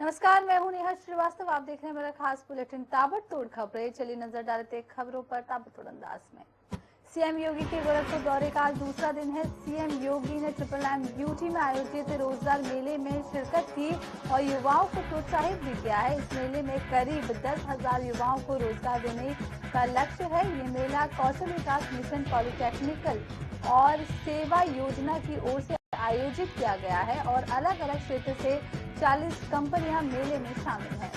नमस्कार, मैं हूं नेहा श्रीवास्तव। आप देख रहे हैं मेरा खास बुलेटिन ताबड़तोड़ खबरें। चलिए नजर डालते हैं खबरों पर ताबड़तोड़ अंदाज में। सीएम योगी के गोरखपुर दौरे का आज दूसरा दिन है। सीएम योगी ने ट्रिपल ब्यूटी में आयोजित रोजगार मेले में शिरकत की और युवाओं को प्रोत्साहित भी किया है। इस मेले में करीब 10,000 युवाओं को रोजगार देने का लक्ष्य है। ये मेला कौशल विकास मिशन, पॉलिटेक्निकल और सेवा योजना की ओर से आयोजित किया गया है और अलग अलग क्षेत्र से 40 कंपनियां मेले में शामिल हैं।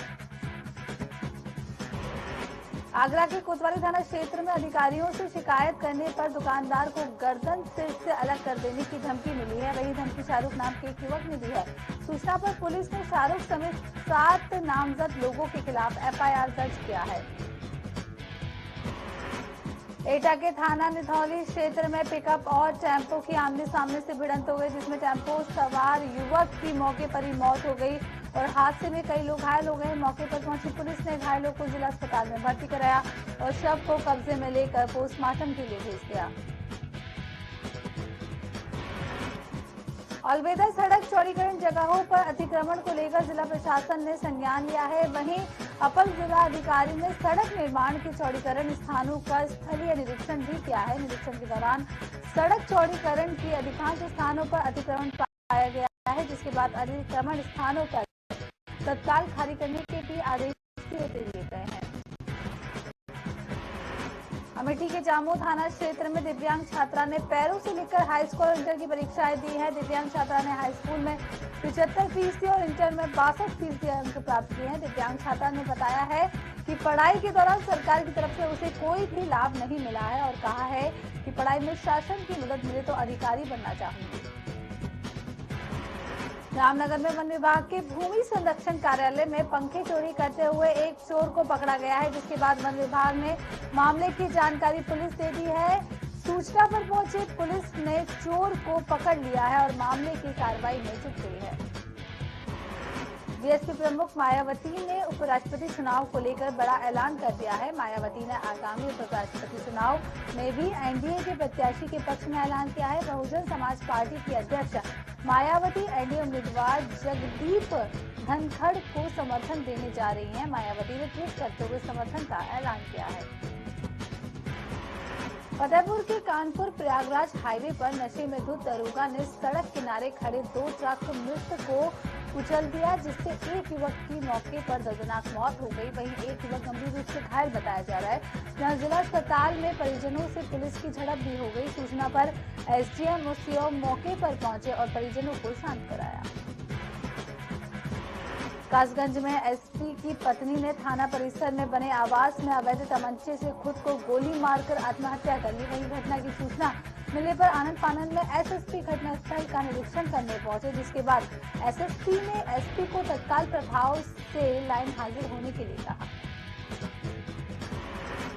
आगरा के कोतवाली थाना क्षेत्र में अधिकारियों से शिकायत करने पर दुकानदार को गर्दन से अलग कर देने की धमकी मिली है। वही धमकी शाहरुख नाम के एक युवक ने दी है। सूचना पर पुलिस ने शाहरुख समेत 7 नामजद लोगों के खिलाफ एफआईआर दर्ज किया है। एटा के थाना निधौली क्षेत्र में पिकअप और टेम्पो की आमने सामने से भिड़ंत हो गई, जिसमें टेम्पो सवार युवक की मौके पर ही मौत हो गई और हादसे में कई लोग घायल हो गए। मौके पर पहुंची पुलिस ने घायलों को जिला अस्पताल में भर्ती कराया और शव को कब्जे में लेकर पोस्टमार्टम के लिए भेज दिया। अलवेदा सड़क चौड़ीकरण जगहों पर अतिक्रमण को लेकर जिला प्रशासन ने संज्ञान लिया है। वहीं अपर जिला अधिकारी ने सड़क निर्माण के चौड़ीकरण स्थानों का स्थलीय निरीक्षण भी किया है। निरीक्षण के दौरान सड़क चौड़ीकरण के अधिकांश स्थानों पर अतिक्रमण पाया गया है, जिसके बाद अतिक्रमण स्थानों पर तत्काल खाली करने के भी आदेश दिए गए हैं। अमेठी के जामो थाना क्षेत्र में दिव्यांग छात्रा ने पैरों से लिखकर हाई स्कूल और इंटर की परीक्षाएं दी है। दिव्यांग छात्रा ने हाई स्कूल में 75% और इंटर में 62% अंक प्राप्त किए हैं। दिव्यांग छात्रा ने बताया है कि पढ़ाई के दौरान सरकार की तरफ से उसे कोई भी लाभ नहीं मिला है और कहा है कि पढ़ाई में शासन की मदद मिले तो अधिकारी बनना चाहूंगी। रामनगर में वन विभाग के भूमि संरक्षण कार्यालय में पंखे चोरी करते हुए एक चोर को पकड़ा गया है, जिसके बाद वन विभाग ने मामले की जानकारी पुलिस दे दी है। सूचना पर पहुंची पुलिस ने चोर को पकड़ लिया है और मामले की कार्रवाई में जुट गई है। बीएसपी प्रमुख मायावती ने उपराष्ट्रपति चुनाव को लेकर बड़ा ऐलान कर दिया है। मायावती ने आगामी उपराष्ट्रपति चुनाव में भी एनडीए के प्रत्याशी के पक्ष में ऐलान किया है। बहुजन समाज पार्टी की अध्यक्ष मायावती एनडीए उम्मीदवार जगदीप धनखड़ को समर्थन देने जा रही हैं। मायावती ने ट्वीट करते हुए समर्थन का ऐलान किया है। फतेहपुर के कानपुर प्रयागराज हाईवे पर नशे में धुत दरोगा ने सड़क किनारे खड़े 2 ट्रक मृत को कुचल दिया, जिससे एक युवक की मौके पर दर्दनाक मौत हो गई। वहीं एक युवक गंभीर रूप से घायल बताया जा रहा है, जहां जिला अस्पताल में परिजनों से पुलिस की झड़प भी हो गई। सूचना पर एसडीएम और सीओ मौके पर पहुंचे और परिजनों को शांत कराया। कासगंज में एसपी की पत्नी ने थाना परिसर में बने आवास में अवैध तमंचे से खुद को गोली मारकर आत्महत्या कर ली। वहीं घटना की सूचना मिलने पर आनंद फानंद में एसएसपी घटनास्थल का निरीक्षण करने पहुंचे, जिसके बाद एसएसपी ने एसपी को तत्काल प्रभाव से लाइन हाजिर होने के लिए कहा।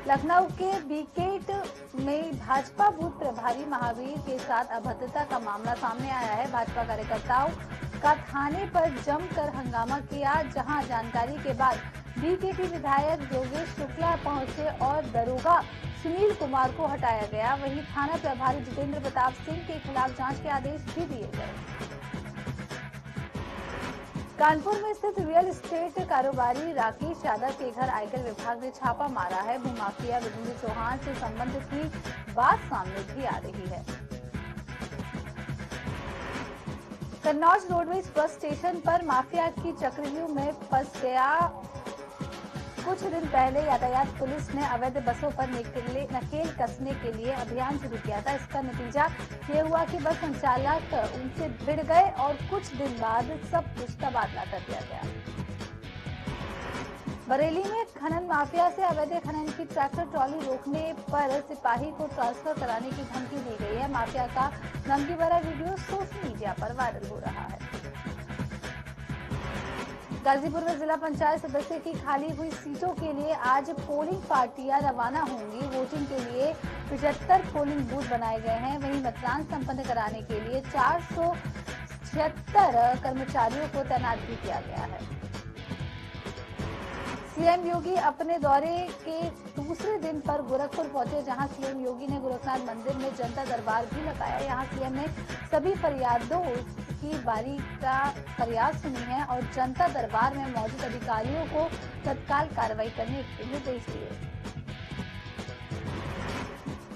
लखनऊ के बीकेट में भाजपा बूथ प्रभारी महावीर के साथ अभद्रता का मामला सामने आया है। भाजपा कार्यकर्ताओं का थाने पर जमकर हंगामा किया, जहां जानकारी के बाद बीकेटी विधायक योगेश शुक्ला पहुंचे और दरोगा सुनील कुमार को हटाया गया। वहीं थाना प्रभारी जितेंद्र प्रताप सिंह के खिलाफ जांच के आदेश भी दिए गए। कानपुर में स्थित रियल एस्टेट कारोबारी राकेश यादव के घर आयकर विभाग ने छापा मारा है। भूमाफिया विजेंद्र चौहान से संबंधित की बात सामने भी आ रही है। कन्नौज रोडवेज बस स्टेशन पर माफिया की चक्रव्यूह में फंस गया। कुछ दिन पहले यातायात पुलिस ने अवैध बसों पर नकेल कसने के लिए अभियान शुरू किया था। इसका नतीजा ये हुआ कि बस संचालक उनसे भिड़ गए और कुछ दिन बाद सब कुछ तबादला कर दिया गया। बरेली में खनन माफिया से अवैध खनन की ट्रैक्टर ट्रॉली रोकने पर सिपाही को ट्रांसफर कराने की धमकी दी गई है। माफिया का धमकी भरा वीडियो सोशल मीडिया पर वायरल हो रहा है। गाजीपुर में जिला पंचायत सदस्य की खाली हुई सीटों के लिए आज पोलिंग पार्टियां रवाना होंगी। वोटिंग के लिए 75 पोलिंग बूथ बनाए गए हैं। वहीं मतदान संपन्न कराने के लिए 476 कर्मचारियों को तैनात भी किया गया है। सीएम योगी अपने दौरे के दूसरे दिन पर गोरखपुर पहुंचे, जहां सीएम योगी ने गोरखनाथ मंदिर में जनता दरबार भी लगाया। यहां सीएम ने सभी फरियादों की बारी का फरियाद सुनी है और जनता दरबार में मौजूद अधिकारियों को तत्काल कार्रवाई करने के निर्देश दिए।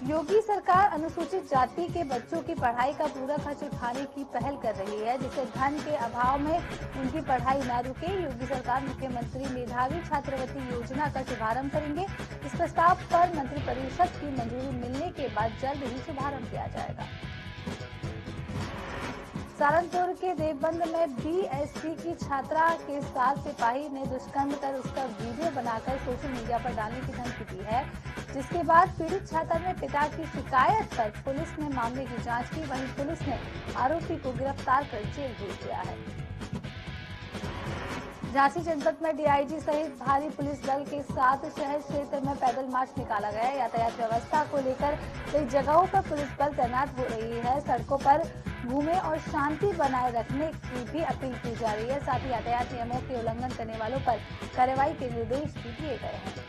योगी सरकार अनुसूचित जाति के बच्चों की पढ़ाई का पूरा खर्च उठाने की पहल कर रही है, जिससे धन के अभाव में उनकी पढ़ाई न रुके। योगी सरकार मुख्यमंत्री मेधावी छात्रवृत्ति योजना का शुभारंभ करेंगे। इस प्रस्ताव पर मंत्रिपरिषद की मंजूरी मिलने के बाद जल्द ही शुभारंभ किया जाएगा। सहारनपुर के देवबंद में बीएससी की छात्रा के साथ सिपाही ने दुष्कर्म कर उसका वीडियो बनाकर सोशल मीडिया पर डालने की धमकी दी है, जिसके बाद पीड़ित छात्रा ने पिता की शिकायत पर पुलिस ने मामले की जांच की। वहीं पुलिस ने आरोपी को गिरफ्तार कर जेल भेज दिया है। झांसी जनपद में डीआईजी सहित भारी पुलिस दल के साथ शहर क्षेत्र में पैदल मार्च निकाला गया। यातायात व्यवस्था को लेकर कई जगहों पर पुलिस बल तैनात हो रही है। सड़कों पर घूमे और शांति बनाए रखने की भी अपील की जा रही है। साथ ही यातायात नियमों के उल्लंघन करने वालों पर कार्रवाई के निर्देश भी दिए गए हैं।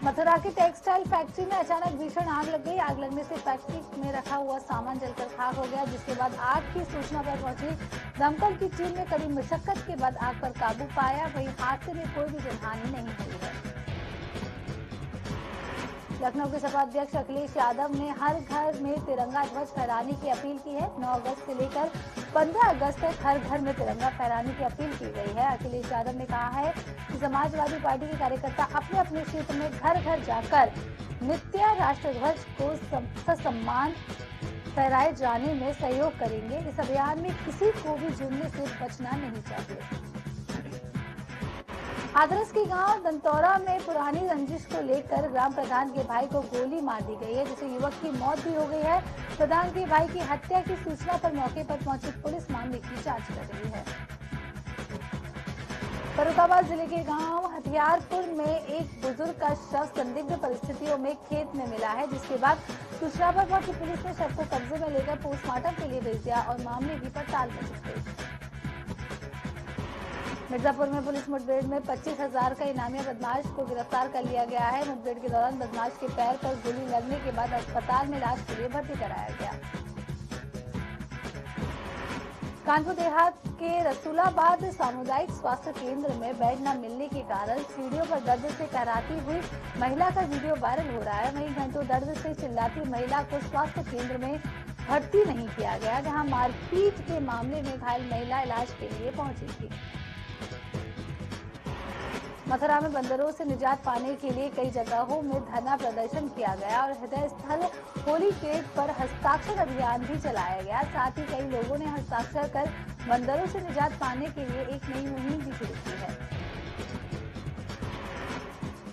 मथुरा की टेक्सटाइल फैक्ट्री में अचानक भीषण आग लग गई। आग लगने से फैक्ट्री में रखा हुआ सामान जलकर खाक हो गया, जिसके बाद आग की सूचना पर पहुंची दमकल की टीम ने कड़ी मशक्कत के बाद आग पर काबू पाया। वहीं हादसे में कोई भी जनहानि नहीं हुई है। लखनऊ के सपा अध्यक्ष अखिलेश यादव ने हर घर में तिरंगा ध्वज फहराने की अपील की है। 9 अगस्त से लेकर 15 अगस्त तक हर घर में तिरंगा फहराने की अपील की गई है। अखिलेश यादव ने कहा है कि समाजवादी पार्टी के कार्यकर्ता अपने अपने क्षेत्र में घर घर जाकर नित्य राष्ट्र ध्वज को ससम्मान फहराए जाने में सहयोग करेंगे। इस अभियान में किसी को भी जुड़ने से बचना नहीं चाहिए। हाथरस के गांव दंतौरा में पुरानी रंजिश को लेकर ग्राम प्रधान के भाई को गोली मार दी गई है, जिससे युवक की मौत भी हो गई है। प्रधान के भाई की हत्या की सूचना पर मौके पर पहुंची पुलिस मामले की जांच कर रही है। फर्रुखाबाद जिले के गांव हथियारपुर में एक बुजुर्ग का शव संदिग्ध परिस्थितियों में खेत में मिला है, जिसके बाद सूचना पर पहुंची पुलिस ने शव को कब्जे में लेकर पोस्टमार्टम के लिए भेज दिया और मामले की पड़ताल में जुट गई। मिर्जापुर में पुलिस मुठभेड़ में 25,000 का इनामिया बदमाश को गिरफ्तार कर लिया गया है। मुठभेड़ के दौरान बदमाश के पैर पर गोली लगने के बाद अस्पताल में इलाज के लिए भर्ती कराया गया। कानपुर देहात के रसूलाबाद सामुदायिक स्वास्थ्य केंद्र में बेड न मिलने के कारण सीढ़ियों पर दर्द से कराती हुई महिला का वीडियो वायरल हो रहा है। वहीं घंटों दर्द से चिल्लाती महिला को स्वास्थ्य केंद्र में भर्ती नहीं किया गया, जहां मारपीट के मामले में घायल महिला इलाज के लिए पहुंची थी। मथुरा में बंदरों से निजात पाने के लिए कई जगहों में धरना प्रदर्शन किया गया और हृदय स्थल होली गेट पर हस्ताक्षर अभियान भी चलाया गया। साथ ही कई लोगों ने हस्ताक्षर कर बंदरों से निजात पाने के लिए एक नई मुहिम भी शुरू की है।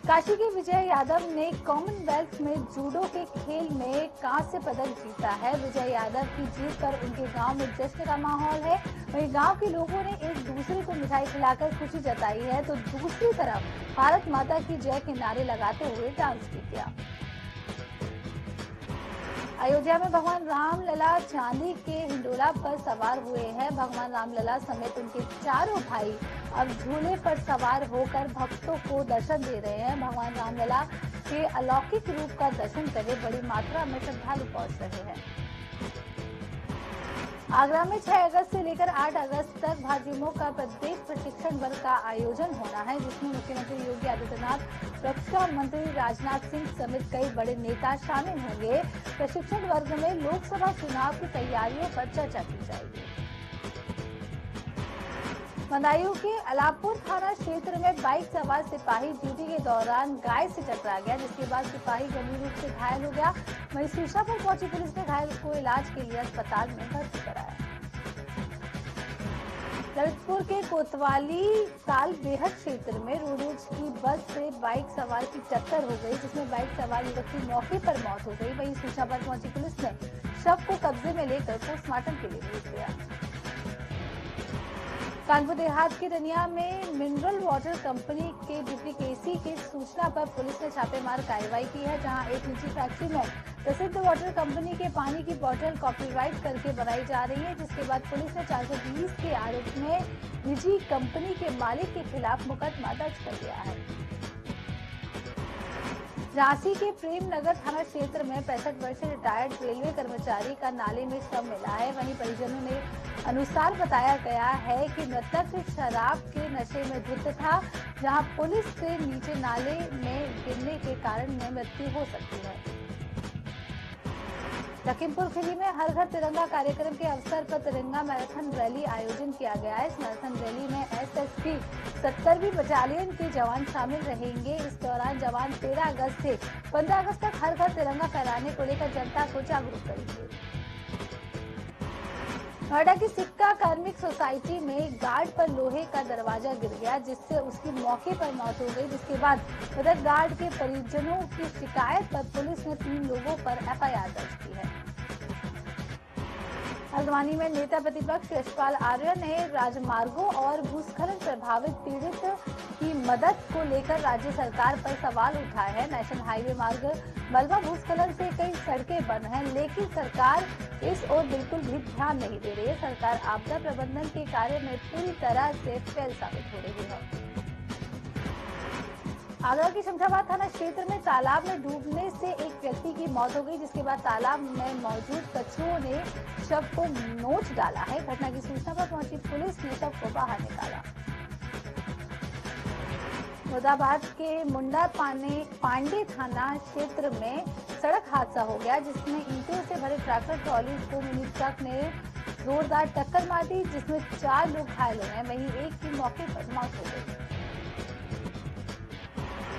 काशी के विजय यादव ने कॉमनवेल्थ में जूडो के खेल में कांस्य पदक जीता है। विजय यादव की जीत पर उनके गांव में जश्न का माहौल है। वहीं गांव के लोगों ने एक दूसरे को मिठाई खिलाकर खुशी जताई है, तो दूसरी तरफ भारत माता की जय के नारे लगाते हुए डांस भी किया। अयोध्या में भगवान रामलला चांदी के हिंडोला पर सवार हुए हैं। भगवान रामलला समेत उनके चारों भाई अब झूले पर सवार होकर भक्तों को दर्शन दे रहे हैं। भगवान रामलला के अलौकिक रूप का दर्शन करने बड़ी मात्रा में श्रद्धालु पहुंच रहे हैं। आगरा में 6 अगस्त से लेकर 8 अगस्त तक भाजयुमो का प्रदेश प्रशिक्षण वर्ग का आयोजन होना है, जिसमें मुख्यमंत्री योगी आदित्यनाथ, रक्षा मंत्री राजनाथ सिंह समेत कई बड़े नेता शामिल होंगे। प्रशिक्षण वर्ग में लोकसभा चुनाव की तैयारियों पर चर्चा की जाएगी। बदायूं के अलापुर थाना क्षेत्र में बाइक सवार सिपाही ड्यूटी के दौरान गाय से टकरा गया, जिसके बाद सिपाही गंभीर रूप से घायल हो गया। वहीं सूचना पर पहुंची पुलिस ने घायल को इलाज के लिए अस्पताल में भर्ती कराया। ललितपुर के कोतवाली ताल बेहद क्षेत्र में रोडवेज की बस से बाइक सवार की टक्कर हो गई, जिसमें बाइक सवार युवक की मौके पर मौत हो गई। वहीं सूचना पर पहुंची पुलिस ने शव को कब्जे में लेकर पोस्टमार्टम के लिए भेज दिया। कानपुर देहात के रनिया में मिनरल वाटर कंपनी के डुप्लीकेसी की सूचना पर पुलिस ने छापेमार कार्रवाई की है, जहां एक निजी फैक्ट्री में प्रसिद्ध वाटर कंपनी के पानी की बोतल कॉपीराइट करके बनाई जा रही है, जिसके बाद पुलिस ने 420 के आरोप में निजी कंपनी के मालिक के खिलाफ मुकदमा दर्ज कर दिया है। झांसी के प्रेम नगर थाना क्षेत्र में 65 वर्षीय रिटायर्ड रेलवे कर्मचारी का नाले में शव मिला है। वहीं परिजनों ने अनुसार बताया गया है कि मृतक शराब के नशे में धुत था, जहां पुलिस से नीचे नाले में गिरने के कारण में मृत्यु हो सकती है। लखीमपुर खीरी में हर घर तिरंगा कार्यक्रम के अवसर पर तिरंगा मैराथन रैली आयोजन किया गया है। इस मैराथन रैली में एसएसबी 70वीं बटालियन के जवान शामिल रहेंगे। इस दौरान जवान 13 अगस्त से 15 अगस्त तक हर घर तिरंगा फहराने को लेकर जनता को जागरूक करेंगे। नोएडा की सिक्का कार्मिक सोसाइटी में गार्ड पर लोहे का दरवाजा गिर गया, जिससे उसकी मौके पर मौत हो गई। जिसके बाद मृतक गार्ड के परिजनों की शिकायत पर पुलिस ने 3 लोगों पर एफआईआर दर्ज की है। हल्द्वानी में नेता प्रतिपक्ष यशपाल आर्य ने राजमार्गों और भूस्खलन प्रभावित पीड़ित की मदद को लेकर राज्य सरकार पर सवाल उठाए हैं। नेशनल हाईवे मार्ग मलबा भूस्खलन से कई सड़कें बंद हैं, लेकिन सरकार इस ओर बिल्कुल भी ध्यान नहीं दे रही है। सरकार आपदा प्रबंधन के कार्य में पूरी तरह से फेल साबित हो रही है। आगरा की शमशाबाद थाना क्षेत्र में तालाब में डूबने से एक व्यक्ति की मौत हो गई, जिसके बाद तालाब में मौजूद कछुओं ने शव को नोच डाला है। घटना की सूचना पर पहुंची पुलिस ने शव को बाहर निकाला। मुरादाबाद के मुंडा पांडे थाना क्षेत्र में सड़क हादसा हो गया, जिसमें ईंटों से भरे ट्रैक्टर ट्रॉली को मिनी ट्रक ने जोरदार टक्कर मार दी, जिसमें 4 लोग घायल हुए हैं। वहीं एक की मौके पर मौत हो गई।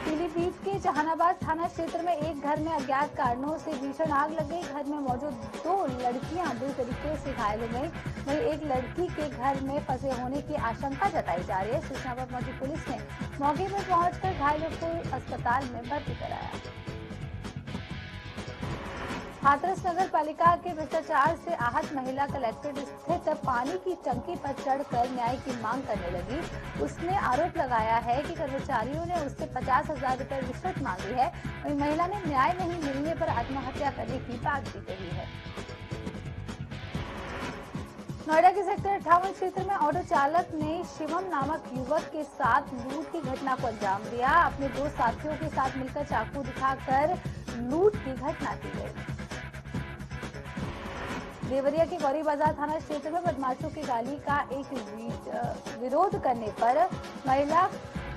पीलीभीत के जहानाबाद थाना क्षेत्र में एक घर में अज्ञात कारणों से भीषण आग लग गई। घर में मौजूद 2 लड़कियां बुरी तरीके से घायल हो गई। वहीं एक लड़की के घर में फंसे होने की आशंका जताई जा रही है। सूचना पर पहुंची पुलिस ने मौके पर पहुंचकर घायलों को अस्पताल में भर्ती कराया। हाथरस नगर पालिका के भ्रष्टाचार से आहत महिला कलेक्ट्रेट स्थित पानी की टंकी पर चढ़कर न्याय की मांग करने लगी। उसने आरोप लगाया है कि कर्मचारियों ने उससे 50,000 रुपए रिश्वत मांगी है। वहीं महिला ने न्याय नहीं मिलने पर आत्महत्या करने की बात भी कही है। नोएडा के सेक्टर 58 क्षेत्र में ऑटो चालक ने शिवम नामक युवक के साथ लूट की घटना को अंजाम दिया। अपने 2 साथियों के साथ मिलकर चाकू दिखाकर लूट की घटना की गई। देवरिया के गौरी बाजार थाना क्षेत्र में बदमाशों की गाली का एक विरोध करने पर महिला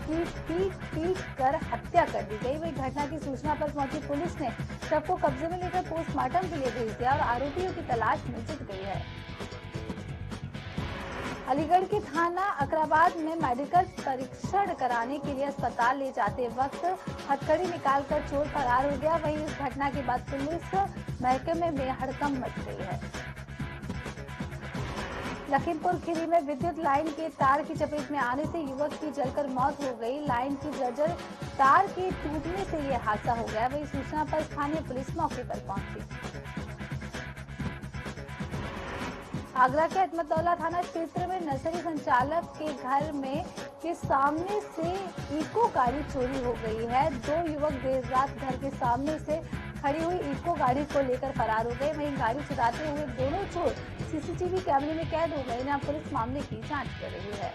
की पीट कर हत्या कर दी गई। वही घटना की सूचना पर पहुंची पुलिस ने शव को कब्जे में लेकर पोस्टमार्टम के लिए भेज दिया और आरोपियों की तलाश में जुट गई है। अलीगढ़ के थाना अकराबाद में मेडिकल परीक्षण कराने के लिए अस्पताल ले जाते वक्त हथकड़ी निकालकर चोर फरार हो गया। वहीं इस घटना के बाद पुलिस महकमे में हड़कंप मच गई है। लखीमपुर खीरी में विद्युत लाइन के तार की चपेट में आने से युवक की जलकर मौत हो गई। लाइन की जर्जर तार के टूटने से यह हादसा हो गया। वहीं सूचना पर स्थानीय पुलिस मौके पर पहुंची। आगरा के अहमदौला थाना क्षेत्र में नर्सरी संचालक के घर में के सामने से इको गाड़ी चोरी हो गई है। 2 युवक देर रात घर के सामने से खड़ी हुई इको गाड़ी को लेकर फरार हो गए। वहीं गाड़ी चुराते हुए दोनों चोर सीसीटीवी कैमरे में कैद हो गए। जहां पुलिस मामले की जांच कर रही है।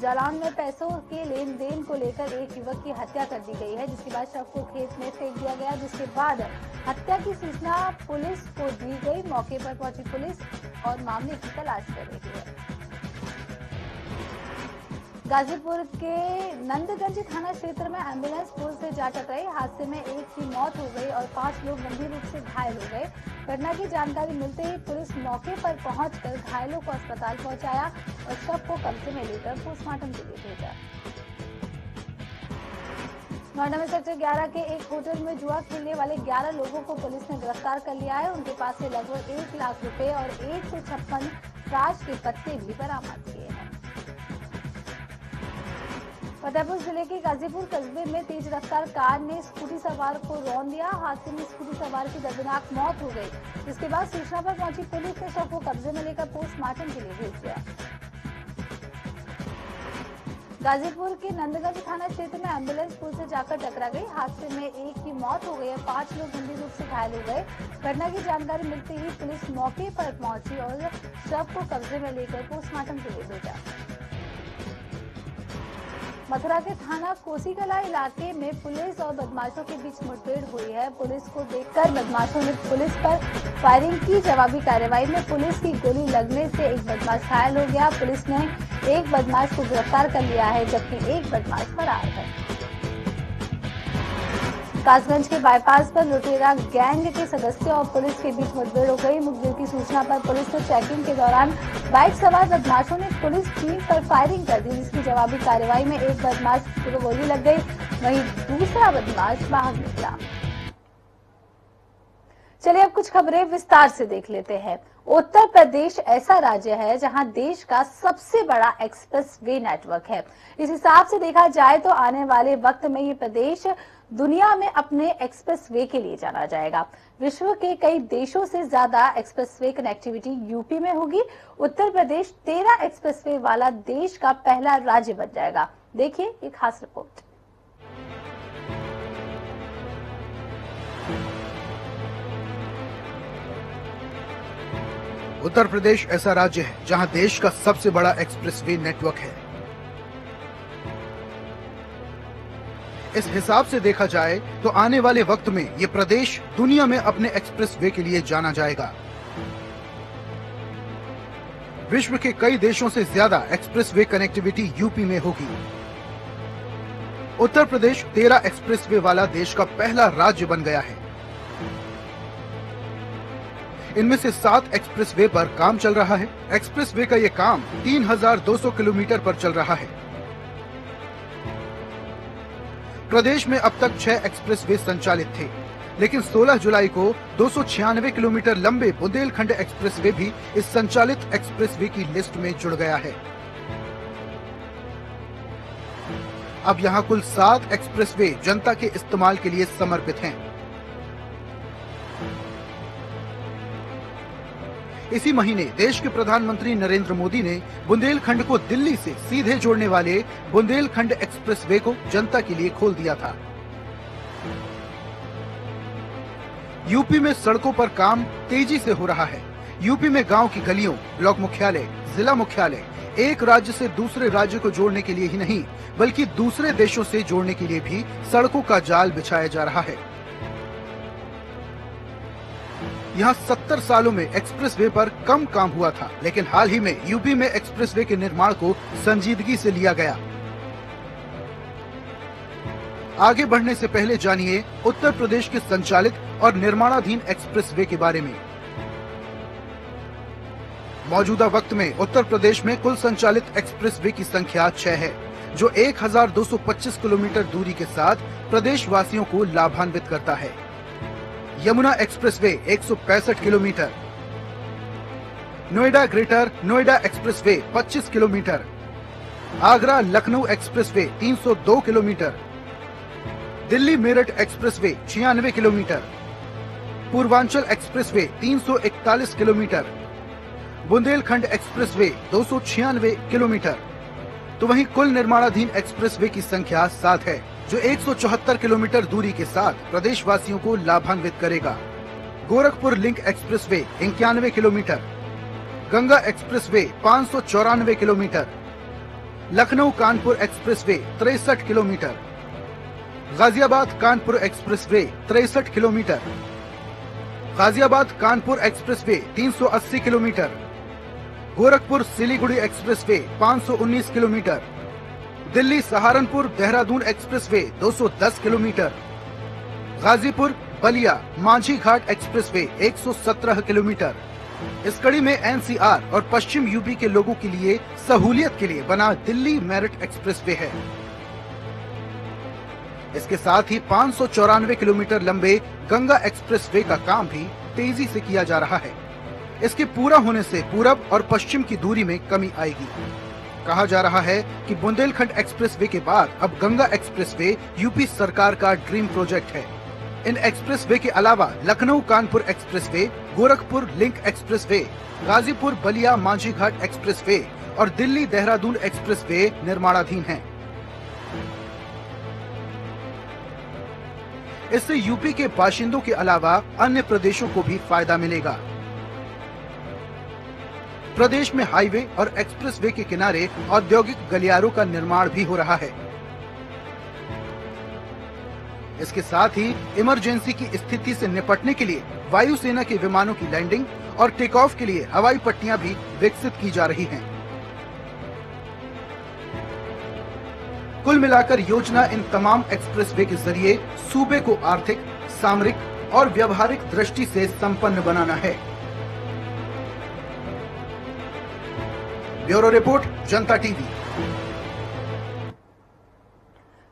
जालौन में पैसों के लेन देन को लेकर एक युवक की हत्या कर दी गई है, जिसके बाद शव को खेत में फेंक दिया गया। जिसके बाद हत्या की सूचना पुलिस को दी गई। मौके पर पहुंची पुलिस और मामले की तलाश कर रही है। गाजीपुर के नंदगंज थाना क्षेत्र में एम्बुलेंस पुल से जा टकराई। हादसे में एक की मौत हो गई और 5 लोग गंभीर रूप से घायल हो गए। घटना की जानकारी मिलते ही पुलिस मौके पर पहुंचकर घायलों को अस्पताल पहुंचाया और शव को कब्जे में लेकर पोस्टमार्टम के लिए भेजा। नोएडा में सेक्टर 11 के एक होटल में जुआ खेलने वाले 11 लोगों को पुलिस ने गिरफ्तार कर लिया है। उनके पास से लगभग 1 लाख रुपए और 156 ताश के पत्ते भी बरामद किए हैं। फतेहपुर जिले के गाजीपुर कस्बे में तेज रफ्तार कार ने स्कूटी सवार को रौंद दिया। हादसे में स्कूटी सवार की दर्दनाक मौत हो गई। जिसके बाद सूचना पर पहुंची पुलिस ने शव को कब्जे में लेकर पोस्टमार्टम के लिए भेज दिया। गाजीपुर के नंदगंज थाना क्षेत्र में एम्बुलेंस पुल से जाकर टकरा गई। हादसे में एक की मौत हो गई और 5 लोग गंभीर रूप से घायल हो गए। घटना की जानकारी मिलते ही पुलिस मौके पर पहुंची और शव को कब्जे में लेकर पोस्टमार्टम के लिए भेजा। मथुरा के थाना कोसीकला इलाके में पुलिस और बदमाशों के बीच मुठभेड़ हुई है। पुलिस को देखकर बदमाशों ने पुलिस पर फायरिंग की। जवाबी कार्रवाई में पुलिस की गोली लगने से एक बदमाश घायल हो गया। पुलिस ने एक बदमाश को गिरफ्तार कर लिया है, जबकि एक बदमाश फरार है। कासगंज के बाईपास पर लुटेरा गैंग के सदस्यों और पुलिस के बीच मुठभेड़ हो गई। मुखबिर की सूचना पर पुलिस ने चेकिंग के दौरान बाइक सवार बदमाशों ने पुलिस टीम पर फायरिंग कर दी, जिसकी जवाबी कार्रवाई में एक बदमाश को गोली लग गई, वहीं दूसरा बदमाश भाग निकला। चलिए अब कुछ खबरें विस्तार से देख लेते हैं। उत्तर प्रदेश ऐसा राज्य है जहां देश का सबसे बड़ा एक्सप्रेस वे नेटवर्क है। इस हिसाब से देखा जाए तो आने वाले वक्त में ये प्रदेश दुनिया में अपने एक्सप्रेस वे के लिए जाना जाएगा। विश्व के कई देशों से ज्यादा एक्सप्रेस वे कनेक्टिविटी यूपी में होगी। उत्तर प्रदेश 13 एक्सप्रेस वे वाला देश का पहला राज्य बन जाएगा। देखिए एक खास रिपोर्ट। उत्तर प्रदेश ऐसा राज्य है जहां देश का सबसे बड़ा एक्सप्रेसवे नेटवर्क है। इस हिसाब से देखा जाए तो आने वाले वक्त में ये प्रदेश दुनिया में अपने एक्सप्रेसवे के लिए जाना जाएगा। विश्व के कई देशों से ज्यादा एक्सप्रेसवे कनेक्टिविटी यूपी में होगी। उत्तर प्रदेश 13 एक्सप्रेसवे वाला देश का पहला राज्य बन गया है। इनमें से 7 एक्सप्रेसवे पर काम चल रहा है। एक्सप्रेसवे का ये काम 3200 किलोमीटर पर चल रहा है। प्रदेश में अब तक 6 एक्सप्रेसवे संचालित थे, लेकिन 16 जुलाई को 296 किलोमीटर लंबे बुंदेलखंड एक्सप्रेसवे भी इस संचालित एक्सप्रेसवे की लिस्ट में जुड़ गया है। अब यहाँ कुल 7 एक्सप्रेसवे जनता के इस्तेमाल के लिए समर्पित हैं। इसी महीने देश के प्रधानमंत्री नरेंद्र मोदी ने बुंदेलखंड को दिल्ली से सीधे जोड़ने वाले बुंदेलखंड एक्सप्रेसवे को जनता के लिए खोल दिया था। यूपी में सड़कों पर काम तेजी से हो रहा है। यूपी में गांव की गलियों, ब्लॉक मुख्यालय, जिला मुख्यालय एक राज्य से दूसरे राज्य को जोड़ने के लिए ही नहीं, बल्कि दूसरे देशों से जोड़ने के लिए भी सड़कों का जाल बिछाया जा रहा है। यहाँ 70 सालों में एक्सप्रेसवे पर कम काम हुआ था, लेकिन हाल ही में यूपी में एक्सप्रेसवे के निर्माण को संजीदगी से लिया गया। आगे बढ़ने से पहले जानिए उत्तर प्रदेश के संचालित और निर्माणाधीन एक्सप्रेसवे के बारे में। मौजूदा वक्त में उत्तर प्रदेश में कुल संचालित एक्सप्रेसवे की संख्या 6 है, जो 1225 किलोमीटर दूरी के साथ प्रदेश वासियों को लाभान्वित करता है। Yamuna expressway 165 kilometre, Noida greater Noida expressway 25 kilometre, Agra Lucknow expressway 302 kilometre, Delhi Meerut expressway 96 kilometre, Purvanchal expressway 341 kilometre, Bundelkhand expressway 296 kilometre. तो वहीं कुल निर्माणाधीन एक्सप्रेसवे की संख्या 7 है, जो 174 किलोमीटर दूरी के साथ प्रदेश वासियों को लाभान्वित करेगा। Gorakhpur link expressway 91 kilometre, Ganga expressway 594 kilometre, Lucknow Kanpur expressway 63 kilometre, Ghaziabad Kanpur expressway 63 kilometre, Ghaziabad Kanpur expressway 380 kilometre, Gorakhpur Siliguri expressway 519 kilometre, Delhi Saharanpur Dehradun expressway 210 kilometre, Ghazipur Ballia Manjhi Ghat expressway 117 kilometre. इस कड़ी में एनसीआर और पश्चिम यूपी के लोगों के लिए सहूलियत के लिए बना दिल्ली मेरठ एक्सप्रेसवे है। इसके साथ ही 594 किलोमीटर लंबे गंगा एक्सप्रेसवे का काम भी तेजी से किया जा रहा है। इसके पूरा होने से पूरब और पश्चिम की दूरी में कमी आएगी। कहा जा रहा है कि बुंदेलखंड एक्सप्रेसवे के बाद अब गंगा एक्सप्रेसवे यूपी सरकार का ड्रीम प्रोजेक्ट है। इन एक्सप्रेसवे के अलावा Lucknow Kanpur expressway, Gorakhpur link expressway, Ghazipur Ballia Manjhi Ghat expressway और दिल्ली देहरादून एक्सप्रेसवे निर्माणाधीन हैं। इससे यूपी के बाशिंदों के अलावा अन्य प्रदेशों को भी फायदा मिलेगा। प्रदेश में हाईवे और एक्सप्रेसवे के किनारे औद्योगिक गलियारों का निर्माण भी हो रहा है। इसके साथ ही इमरजेंसी की स्थिति से निपटने के लिए वायुसेना के विमानों की लैंडिंग और टेक ऑफ के लिए हवाई पट्टियां भी विकसित की जा रही हैं। कुल मिलाकर योजना इन तमाम एक्सप्रेसवे के जरिए सूबे को आर्थिक, सामरिक और व्यवहारिक दृष्टि से संपन्न बनाना है। ब्यूरो रिपोर्ट, जनता टीवी।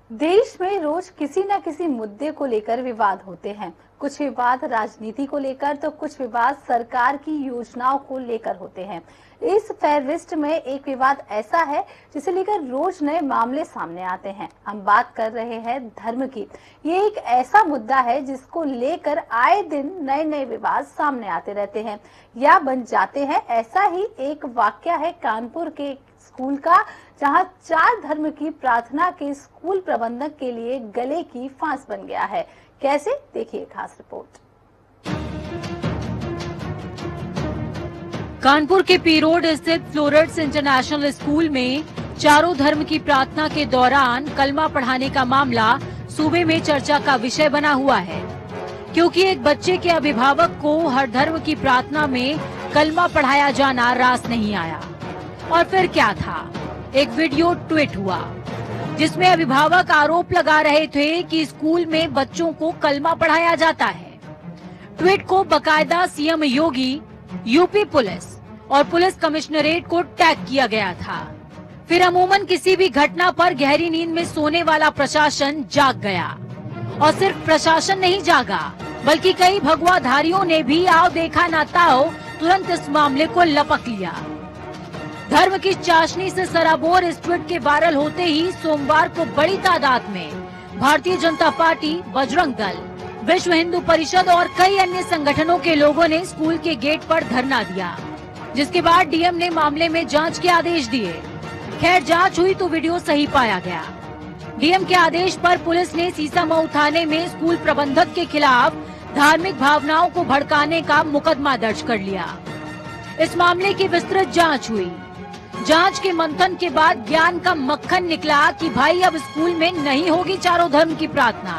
देश में रोज किसी न किसी मुद्दे को लेकर विवाद होते हैं। कुछ विवाद राजनीति को लेकर तो कुछ विवाद सरकार की योजनाओं को लेकर होते हैं। इस फेयरलिस्ट में एक विवाद ऐसा है जिसे लेकर रोज नए मामले सामने आते हैं। हम बात कर रहे हैं धर्म की। ये एक ऐसा मुद्दा है जिसको लेकर आए दिन नए नए विवाद सामने आते रहते हैं या बन जाते हैं। ऐसा ही एक वाकया है कानपुर के स्कूल का, जहां 4 धर्म की प्रार्थना के स्कूल प्रबंधक के लिए गले की फांस बन गया है। कैसे, देखिए खास रिपोर्ट। कानपुर के पी रोड स्थित फ्लोरेट्स इंटरनेशनल स्कूल में चारों धर्म की प्रार्थना के दौरान कलमा पढ़ाने का मामला सूबे में चर्चा का विषय बना हुआ है, क्योंकि एक बच्चे के अभिभावक को हर धर्म की प्रार्थना में कलमा पढ़ाया जाना रास नहीं आया। और फिर क्या था, एक वीडियो ट्वीट हुआ जिसमें अभिभावक आरोप लगा रहे थे कि स्कूल में बच्चों को कलमा पढ़ाया जाता है। ट्वीट को बकायदा सीएम योगी, यूपी पुलिस और पुलिस कमिश्नरेट को टैग किया गया था। फिर अमूमन किसी भी घटना पर गहरी नींद में सोने वाला प्रशासन जाग गया। और सिर्फ प्रशासन नहीं जागा, बल्कि कई भगवाधारियों ने भी आओ देखा ना ताओ तुरंत इस मामले को लपक लिया। धर्म की चाशनी से सराबोर इस ट्वीट के वायरल होते ही सोमवार को बड़ी तादाद में भारतीय जनता पार्टी, बजरंग दल, विश्व हिंदू परिषद और कई अन्य संगठनों के लोगों ने स्कूल के गेट पर धरना दिया, जिसके बाद डीएम ने मामले में जांच के आदेश दिए। खैर, जांच हुई तो वीडियो सही पाया गया। डीएम के आदेश पर पुलिस ने सीसामऊ थाने में स्कूल प्रबंधक के खिलाफ धार्मिक भावनाओं को भड़काने का मुकदमा दर्ज कर लिया। इस मामले की विस्तृत जांच हुई। जांच के मंथन के बाद ज्ञान का मक्खन निकला कि भाई अब स्कूल में नहीं होगी चारों धर्म की प्रार्थना,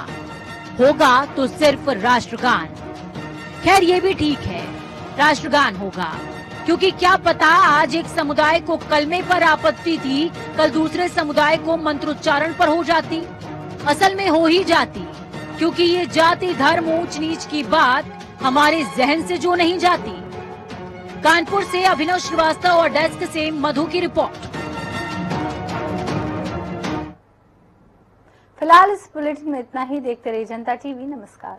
होगा तो सिर्फ राष्ट्रगान। खैर, ये भी ठीक है, राष्ट्रगान होगा, क्योंकि क्या पता आज एक समुदाय को कलमे पर आपत्ति थी, कल दूसरे समुदाय को मंत्रोच्चारण पर हो जाती। असल में हो ही जाती, क्योंकि ये जाति धर्म ऊंच नीच की बात हमारे जहन से जो नहीं जाती। कानपुर से अभिनव श्रीवास्तव और डेस्क से मधु की रिपोर्ट। फिलहाल इस बुलेटिन में इतना ही। देखते रहिए जनता टीवी। नमस्कार।